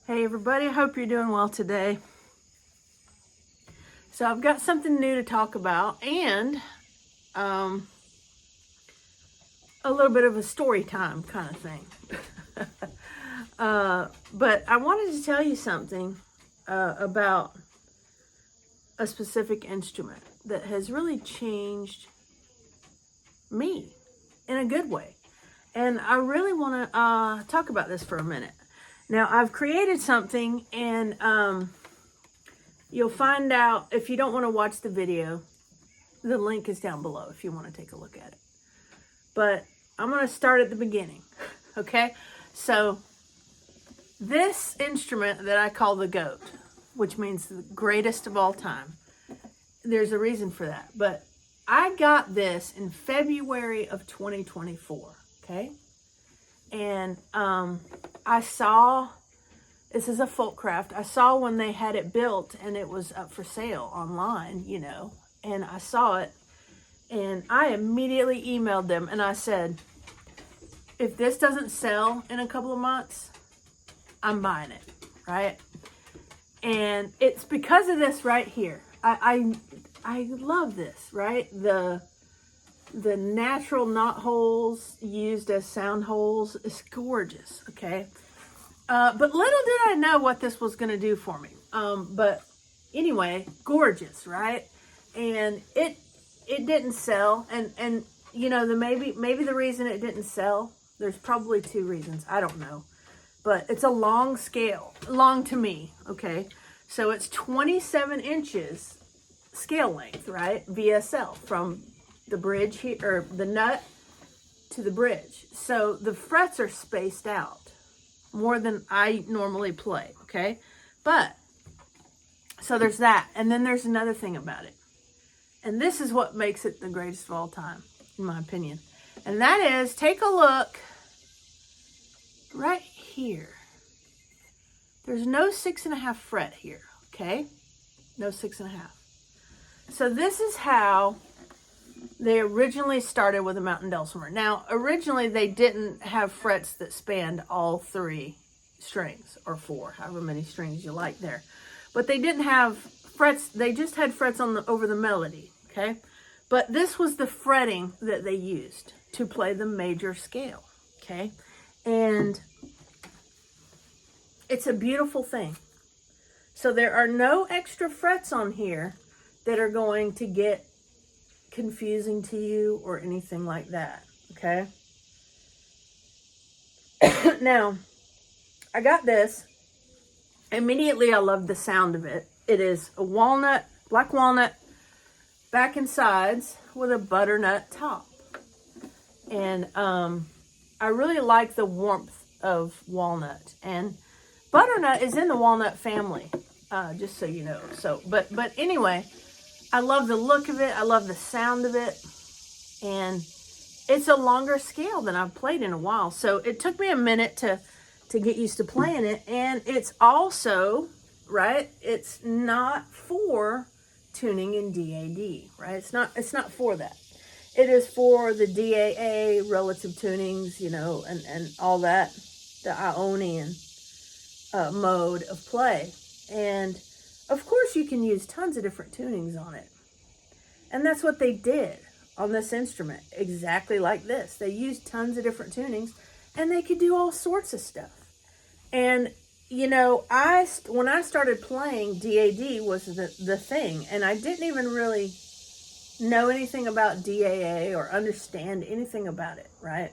Hey everybody, I hope you're doing well today. So I've got something new to talk about and a little bit of a story time kind of thing. But I wanted to tell you something about a specific instrument that has really changed me in a good way. And I really want to talk about this for a minute. Now, I've created something, and you'll find out, if you don't want to watch the video, the link is down below if you want to take a look at it. But I'm going to start at the beginning, okay? So, this instrument that I call the GOAT, which means the greatest of all time, there's a reason for that. But I got this in February of 2024, okay? And I saw, this is a Folkcraft, I saw when they had it built and it was up for sale online, you know, and I saw it and I immediately emailed them and I said, if this doesn't sell in a couple of months, I'm buying it, right? And it's because of this right here. I love this, right? The natural knot holes used as sound holes is gorgeous, okay? But little did I know what this was going to do for me. But anyway, gorgeous, right? And it didn't sell. And you know, maybe the reason it didn't sell, there's probably two reasons. I don't know. But it's a long scale, long to me, okay? So it's 27 inches scale length, right? VSL from the bridge here, or the nut to the bridge. So the frets are spaced out more than I normally play, okay? But, so there's that. And then there's another thing about it. And this is what makes it the greatest of all time, in my opinion. And that is, take a look right here. There's no 6.5 fret here, okay? No 6.5. So this is how they originally started with a mountain dulcimer. Now, originally they didn't have frets that spanned all 3 strings, or 4, however many strings you like there. But they didn't have frets, they just had frets on over the melody, okay? But this was the fretting that they used to play the major scale, okay? And it's a beautiful thing. So there are no extra frets on here that are going to get confusing to you or anything like that, okay? Now, I got this. Immediately, I love the sound of it. It is a walnut, black walnut, back and sides with a butternut top. And I really like the warmth of walnut. And butternut is in the walnut family, just so you know. So, but anyway, I love the look of it. I love the sound of it. And it's a longer scale than I've played in a while. So it took me a minute to get used to playing it. And it's also, right, it's not for tuning in DAD, right? It's not for that. It is for the DAA, relative tunings, you know, and all that, the Ionian mode of play. And of course, you can use tons of different tunings on it. And that's what they did on this instrument, exactly like this. They used tons of different tunings, and they could do all sorts of stuff. And, you know, when I started playing, DAD was the thing, and I didn't even really know anything about DAA or understand anything about it, right?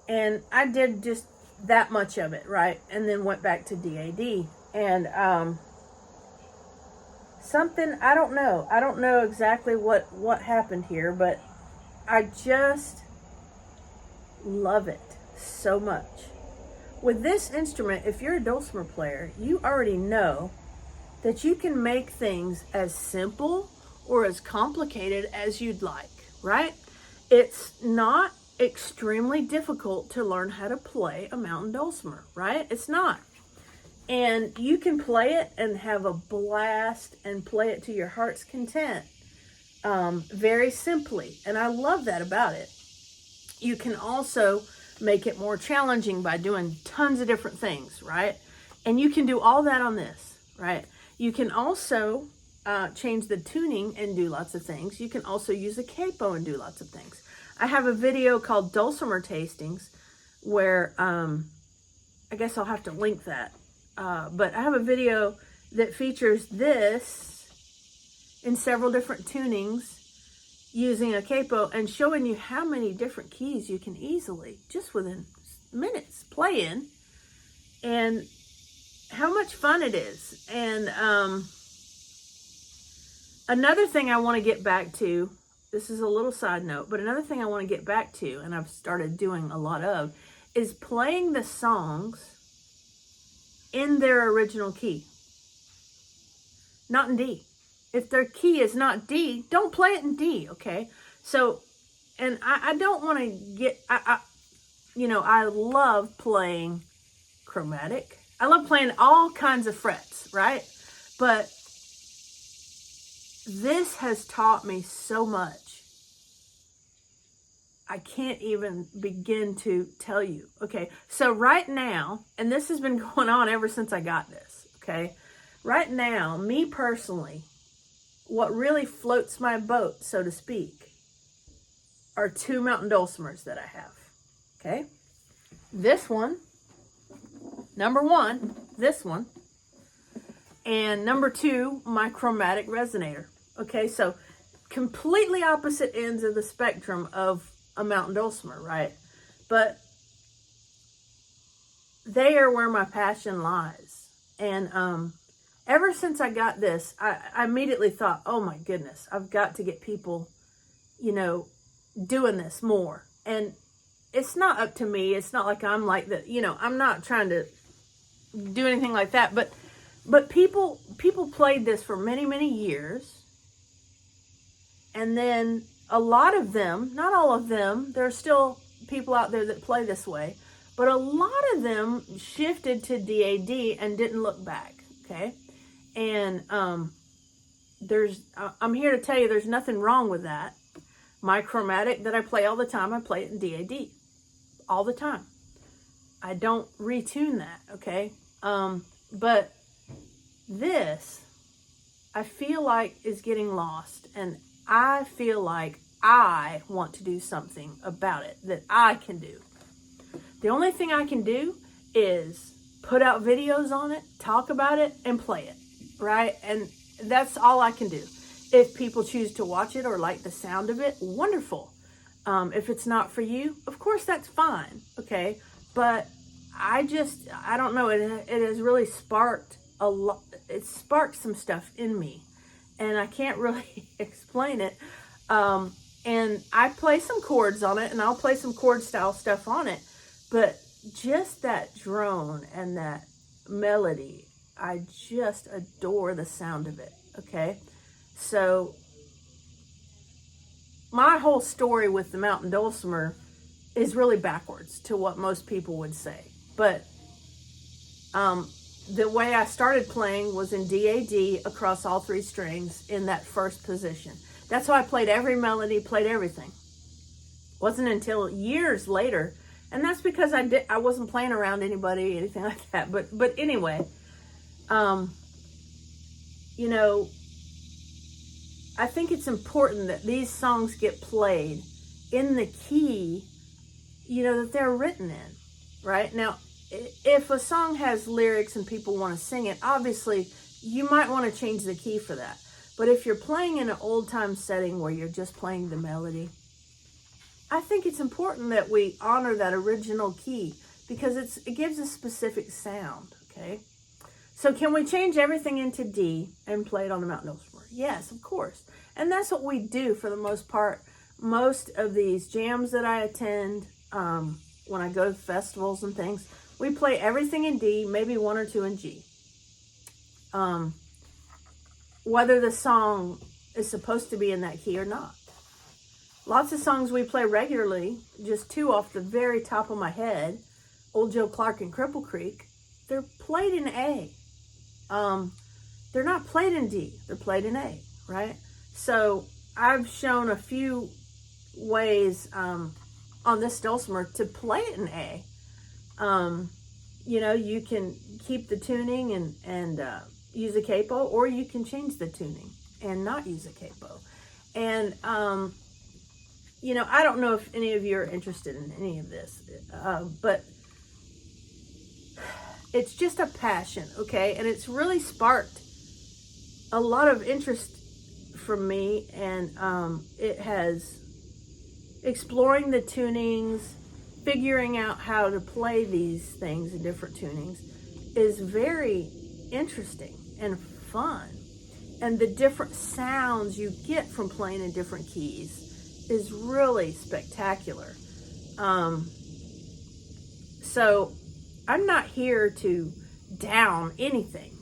And I did just that much of it, right? And then went back to DAD. And, something, I don't know exactly what happened here, but I just love it so much. With this instrument, if you're a dulcimer player, you already know that you can make things as simple or as complicated as you'd like, right? It's not extremely difficult to learn how to play a mountain dulcimer, right? It's not. And you can play it and have a blast and play it to your heart's content very simply. And I love that about it. You can also make it more challenging by doing tons of different things, right? And you can do all that on this, right? You can also change the tuning and do lots of things. You can also use a capo and do lots of things. I have a video called Dulcimer Tastings where, I guess I'll have to link that. But I have a video that features this in several different tunings using a capo and showing you how many different keys you can easily, just within minutes, play in, and how much fun it is. And another thing I want to get back to, this is a little side note, but another thing I want to get back to, and I've started doing a lot of, is playing the songs in their original key, not in D. If their key is not D, don't play it in D, okay? So, and I don't want to get, I love playing chromatic. I love playing all kinds of frets, right? But this has taught me so much. I can't even begin to tell you. Okay, so right now, and this has been going on ever since I got this, okay? Right now, me personally, what really floats my boat, so to speak, are two mountain dulcimers that I have, okay? This one, number one, this one, and number two, my chromatic resonator, okay? So completely opposite ends of the spectrum of a mountain dulcimer, right? But they are where my passion lies. And ever since I got this, I immediately thought, oh my goodness, I've got to get people, doing this more. And it's not up to me. It's not like I'm like that, I'm not trying to do anything like that. But people played this for many, many years. And then a lot of them, not all of them, there are still people out there that play this way, but a lot of them shifted to DAD and didn't look back, okay? And I'm here to tell you there's nothing wrong with that. My chromatic that I play all the time, I play it in DAD all the time. I don't retune that, okay? But this, I feel like, is getting lost, and I feel like I want to do something about it that I can do. The only thing I can do is put out videos on it, talk about it, and play it, right? And that's all I can do. If people choose to watch it or like the sound of it, wonderful. If it's not for you, of course, that's fine, okay? But I don't know, it has really sparked a lot. It sparked some stuff in me, and I can't really explain it. And I play some chords on it, and I'll play some chord style stuff on it, but just that drone and that melody, I just adore the sound of it, okay? So my whole story with the mountain dulcimer is really backwards to what most people would say. But the way I started playing was in DAD across all three strings in that first position. That's how I played every melody, played everything. Wasn't until years later, and that's because I wasn't playing around anybody, anything like that. But anyway, I think it's important that these songs get played in the key, that they're written in, right? Now, if a song has lyrics and people want to sing it, obviously you might want to change the key for that. But if you're playing in an old time setting where you're just playing the melody, I think it's important that we honor that original key because it gives a specific sound, okay? So can we change everything into D and play it on the mountain dulcimer? Yes, of course. And that's what we do for the most part. Most of these jams that I attend, when I go to festivals and things, we play everything in D, maybe one or two in G. Whether the song is supposed to be in that key or not. Lots of songs we play regularly, just two off the very top of my head, Old Joe Clark and Cripple Creek, they're played in A. They're not played in D, they're played in A, right? So I've shown a few ways on this dulcimer to play it in A. You know, you can keep the tuning and use a capo, or you can change the tuning and not use a capo. And, you know, I don't know if any of you are interested in any of this, but it's just a passion, okay? And it's really sparked a lot of interest from me, and it has exploring the tunings, figuring out how to play these things in different tunings is very interesting and fun. And the different sounds you get from playing in different keys is really spectacular. So I'm not here to down anything.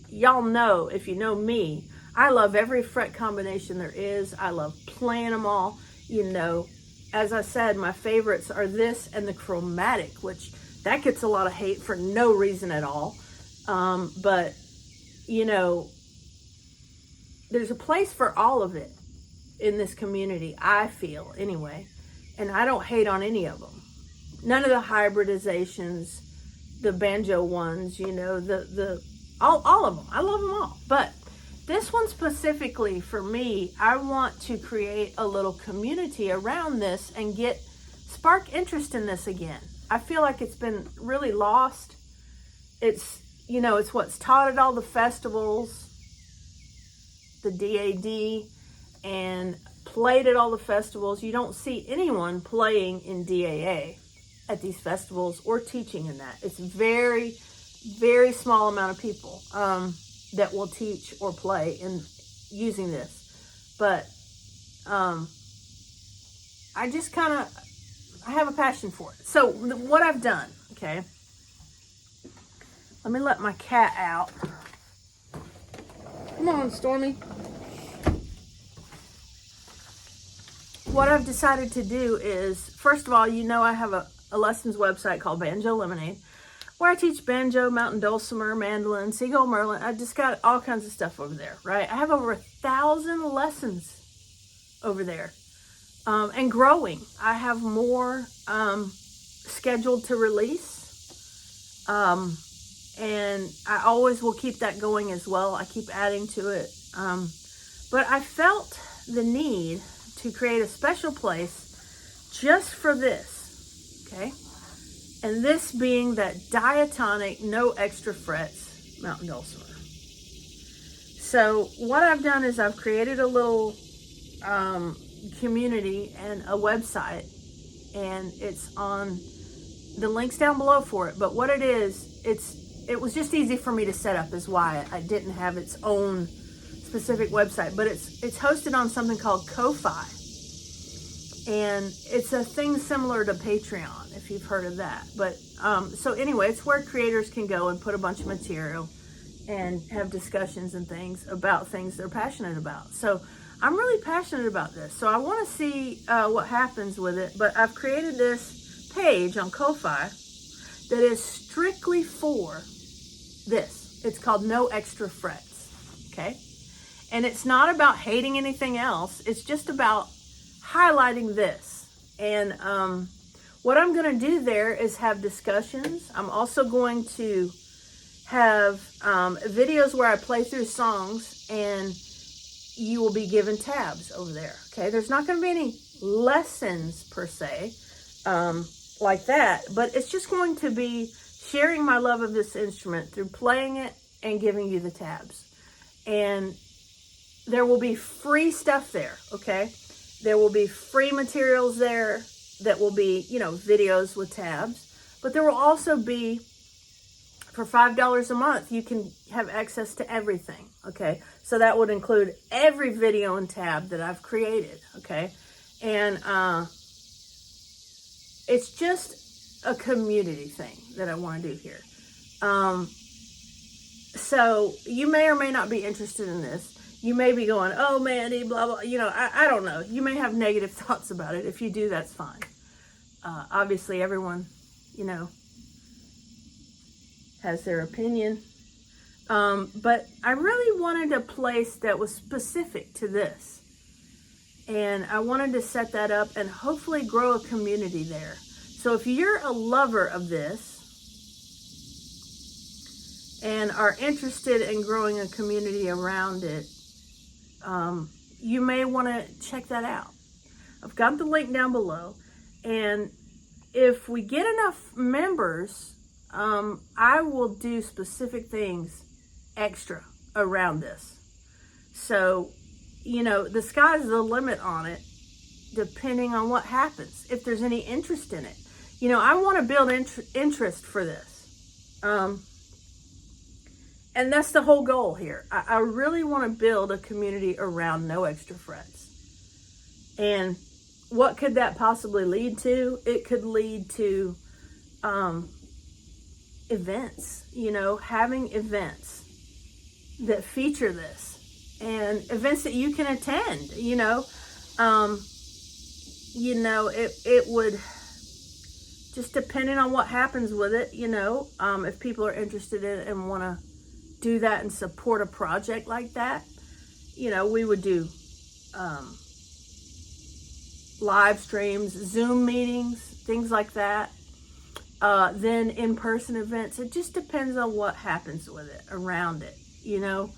Y'all know, if you know me, I love every fret combination there is. I love playing them all. You know, as I said, my favorites are this and the Chromatic, which that gets a lot of hate for no reason at all. But, you know, there's a place for all of it in this community, I feel, anyway. And I don't hate on any of them. None of the hybridizations, the banjo ones, you know, all of them. I love them all. But this one specifically, for me, I want to create a little community around this and spark interest in this again. I feel like it's been really lost. It's, you know, it's what's taught at all the festivals, the DAD, and played at all the festivals. You don't see anyone playing in DAA at these festivals or teaching in that. It's very, very small amount of people that will teach or play in using this. But I just I have a passion for it. So what I've done, okay, let me let my cat out. Come on, Stormy. What I've decided to do is, first of all, you know, I have a lessons website called Banjo Lemonade, where I teach banjo, mountain dulcimer, mandolin, seagull, merlin. I just got all kinds of stuff over there, right? I have over 1,000 lessons over there, and growing. I have more scheduled to release, and I always will keep that going as well. I keep adding to it, but I felt the need to create a special place just for this, okay? And this being that diatonic, no extra frets, mountain dulcimer. So what I've done is I've created a little community and a website, and it's on the links down below for it. But what it is, it was just easy for me to set up, is why I didn't have its own specific website. But it's hosted on something called Ko-Fi. And it's a thing similar to Patreon, if you've heard of that. But so anyway, it's where creators can go and put a bunch of material and have discussions and things about things they're passionate about. So I'm really passionate about this. So I want to see what happens with it. But I've created this page on Ko-Fi that is strictly for this. It's called No Extra Frets, okay? And it's not about hating anything else. It's just about highlighting this. And what I'm going to do there is have discussions. I'm also going to have videos where I play through songs, and you will be given tabs over there, okay? There's not going to be any lessons per se like that, but it's just going to be sharing my love of this instrument through playing it and giving you the tabs. And there will be free stuff there, okay? There will be free materials there that will be, you know, videos with tabs. But there will also be, for $5 a month, you can have access to everything, okay? So that would include every video and tab that I've created, okay? And it's just a community thing that I want to do here. So you may or may not be interested in this. You may be going, oh, Mandy, blah, blah. You know, I don't know. You may have negative thoughts about it. If you do, that's fine. Obviously, everyone, you know, has their opinion. But I really wanted a place that was specific to this. And I wanted to set that up and hopefully grow a community there. So if you're a lover of this, and are interested in growing a community around it, you may want to check that out. I've got the link down below, and if we get enough members, I will do specific things extra around this. So, you know, the sky's the limit on it, depending on what happens, if there's any interest in it. You know, I want to build interest for this. And that's the whole goal here. I really want to build a community around No Extra Frets. And what could that possibly lead to? It could lead to events, you know, having events that feature this, and events that you can attend, you know. It would, just depending on what happens with it, you know, if people are interested in it and want to do that and support a project like that, you know, we would do live streams, Zoom meetings, things like that. Then in-person events. It just depends on what happens with it, around it, you know.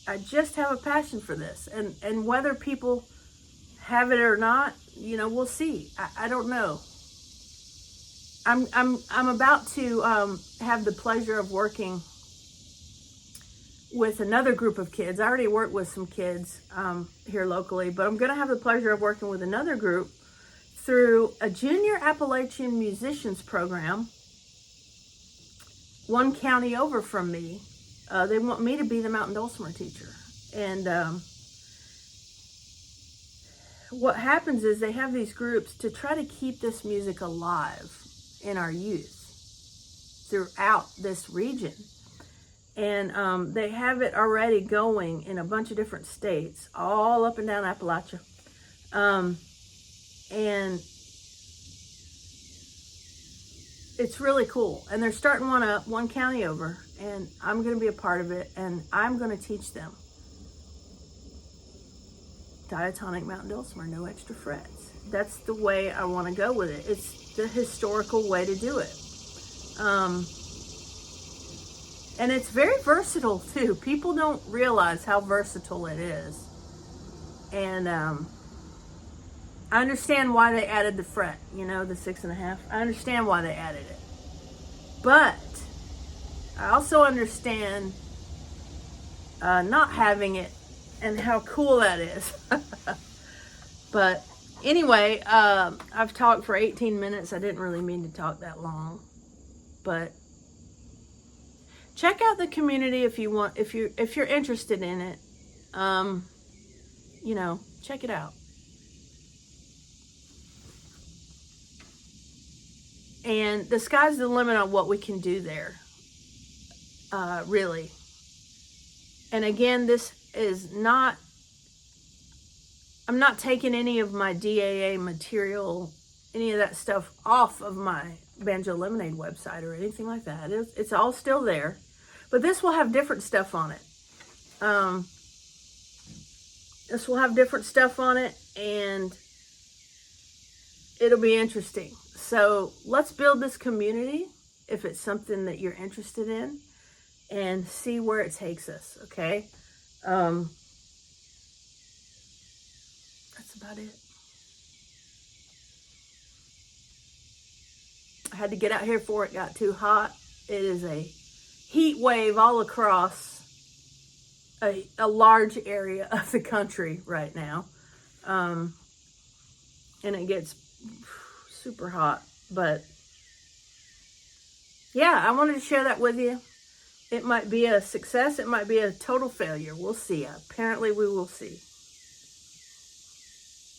I just have a passion for this, and whether people have it or not, you know, we'll see. I don't know. I'm about to have the pleasure of working with another group of kids. I already work with some kids here locally, but I'm going to have the pleasure of working with another group through a Junior Appalachian Musicians program, one county over from me. They want me to be the mountain dulcimer teacher. And what happens is they have these groups to try to keep this music alive in our youth throughout this region. And they have it already going in a bunch of different states, all up and down Appalachia. And it's really cool. And they're starting one county over, and I'm going to be a part of it, and I'm going to teach them diatonic mountain dulcimer, no extra frets. That's the way I want to go with it. It's the historical way to do it. And it's very versatile too. People don't realize how versatile it is. And I understand why they added the fret, you know, the 6.5. I understand why they added it. But I also understand not having it and how cool that is. But anyway, I've talked for 18 minutes. I didn't really mean to talk that long. But check out the community if you want, if you're interested in it. You know, check it out. And the sky's the limit on what we can do there, really. And again, this is not, I'm not taking any of my DAA material, any of that stuff off of my Banjo Lemonade website or anything like that. It's all still there. But this will have different stuff on it. This will have different stuff on it, and it'll be interesting. So let's build this community, if it's something that you're interested in, and see where it takes us, okay? That's about it. I had to get out here before it got too hot. It is a heat wave all across a large area of the country right now. And it gets super hot. But yeah, I wanted to share that with you. It might be a success. It might be a total failure. We'll see. Apparently we will see.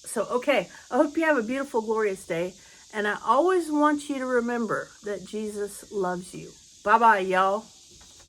So, okay. I hope you have a beautiful, glorious day. And I always want you to remember that Jesus loves you. Bye-bye, y'all.